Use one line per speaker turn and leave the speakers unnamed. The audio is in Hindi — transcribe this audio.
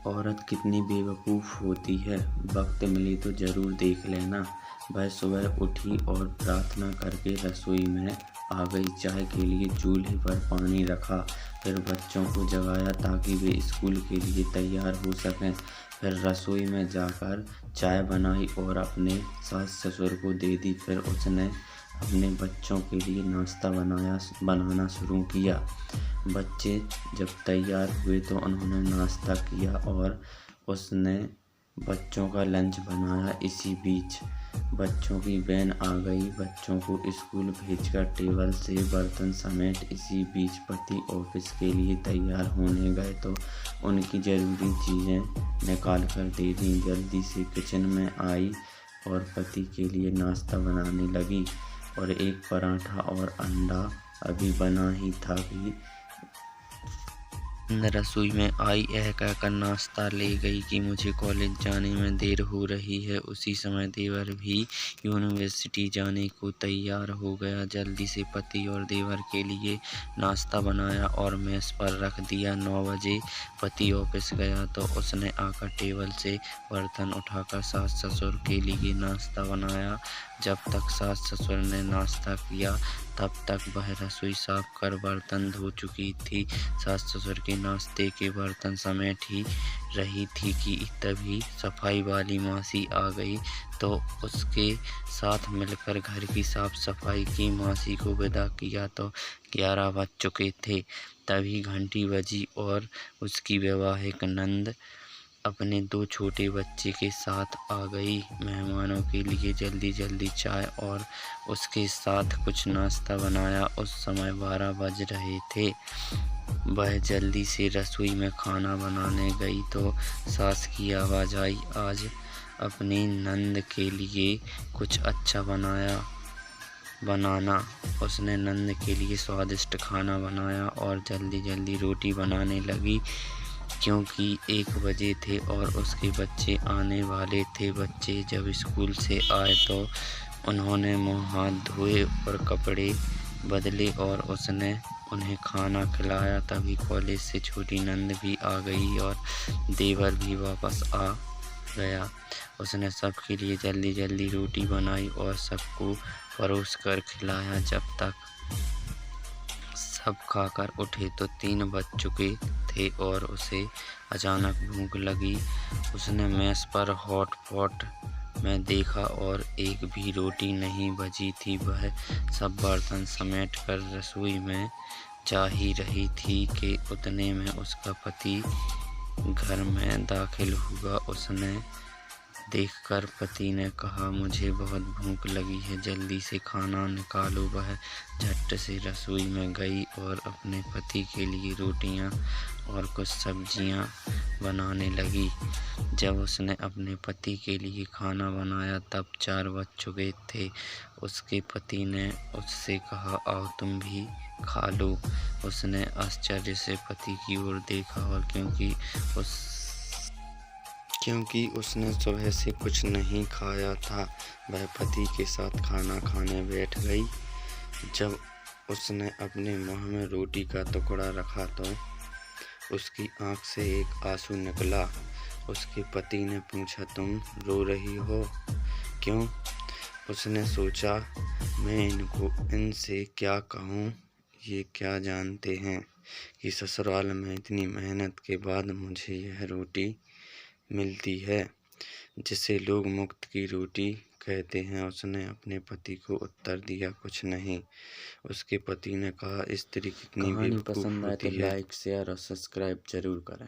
औरत कितनी बेवकूफ़ होती है, वक्त मिले तो ज़रूर देख लेना। वह सुबह उठी और प्रार्थना करके रसोई में आ गई। चाय के लिए चूल्हे पर पानी रखा, फिर बच्चों को जगाया ताकि वे स्कूल के लिए तैयार हो सकें। फिर रसोई में जाकर चाय बनाई और अपने सास-ससुर को दे दी। फिर उसने अपने बच्चों के लिए नाश्ता बनाना शुरू किया। बच्चे जब तैयार हुए तो उन्होंने नाश्ता किया और उसने बच्चों का लंच बनाया। इसी बीच बच्चों की वैन आ गई। बच्चों को स्कूल भेजकर टेबल से बर्तन समेट इसी बीच पति ऑफिस के लिए तैयार होने गए तो उनकी ज़रूरी चीज़ें निकाल कर दे दी। जल्दी से किचन में आई और पति के लिए नाश्ता बनाने लगी और एक पराठा और अंडा अभी बना ही था कि रसोई में आई। यह कहकर नाश्ता ले गई कि मुझे कॉलेज जाने में देर हो रही है। उसी समय देवर भी यूनिवर्सिटी जाने को तैयार हो गया। जल्दी से पति और देवर के लिए नाश्ता बनाया और मेज पर रख दिया। 9 बजे पति ऑफिस गया तो उसने आकर टेबल से बर्तन उठाकर सास ससुर के लिए नाश्ता बनाया। जब तक सास ससुर ने नाश्ता किया तब तक वह रसोई साफ कर बर्तन धो चुकी थी। सास ससुर के नाश्ते के बर्तन समेट ही रही थी कि तभी सफाई वाली मासी आ गई तो उसके साथ मिलकर घर की साफ सफाई की। मासी को विदा किया तो 11 बज चुके थे। तभी घंटी बजी और उसकी वैवाहिक नंद अपने 2 छोटे बच्चे के साथ आ गई। मेहमानों के लिए जल्दी जल्दी चाय और उसके साथ कुछ नाश्ता बनाया। उस समय 12 बज रहे थे। वह जल्दी से रसोई में खाना बनाने गई तो सास की आवाज़ आई, आज अपनी नंद के लिए कुछ अच्छा बनाना। उसने नंद के लिए स्वादिष्ट खाना बनाया और जल्दी जल्दी रोटी बनाने लगी क्योंकि 1 बजे थे और उसके बच्चे आने वाले थे। बच्चे जब स्कूल से आए तो उन्होंने मुँह हाथ धोए और कपड़े बदले और उसने उन्हें खाना खिलाया। तभी कॉलेज से छोटी नंद भी आ गई और देवर भी वापस आ गया। उसने सबके लिए जल्दी जल्दी रोटी बनाई और सबको परोस कर खिलाया। जब तक सब खाकर उठे तो 3 बज चुके थे और उसे अचानक भूख लगी। उसने मेज पर हॉट पॉट में देखा और एक भी रोटी नहीं बची थी। वह सब बर्तन समेट कर रसोई में जा ही रही थी कि उतने में उसका पति घर में दाखिल हुआ। उसने देखकर पति ने कहा, मुझे बहुत भूख लगी है, जल्दी से खाना निकालो। वह झट से रसोई में गई और अपने पति के लिए रोटियां और कुछ सब्जियां बनाने लगी। जब उसने अपने पति के लिए खाना बनाया तब 4 बज चुके थे। उसके पति ने उससे कहा, आओ तुम भी खा लो। उसने आश्चर्य से पति की ओर देखा और क्योंकि उसने सुबह से कुछ नहीं खाया था, वह पति के साथ खाना खाने बैठ गई। जब उसने अपने मुंह में रोटी का टुकड़ा रखा तो उसकी आंख से एक आंसू निकला। उसके पति ने पूछा, तुम रो रही हो क्यों? उसने सोचा, मैं इनसे क्या कहूँ, ये क्या जानते हैं कि ससुराल में इतनी मेहनत के बाद मुझे यह रोटी मिलती है जिसे लोग मुफ्त की रोटी कहते हैं। उसने अपने पति को उत्तर दिया, कुछ नहीं। उसके पति ने कहा, स्त्री कितनी बेवकूफ़ होती है।
लाइक, शेयर और सब्सक्राइब जरूर करें।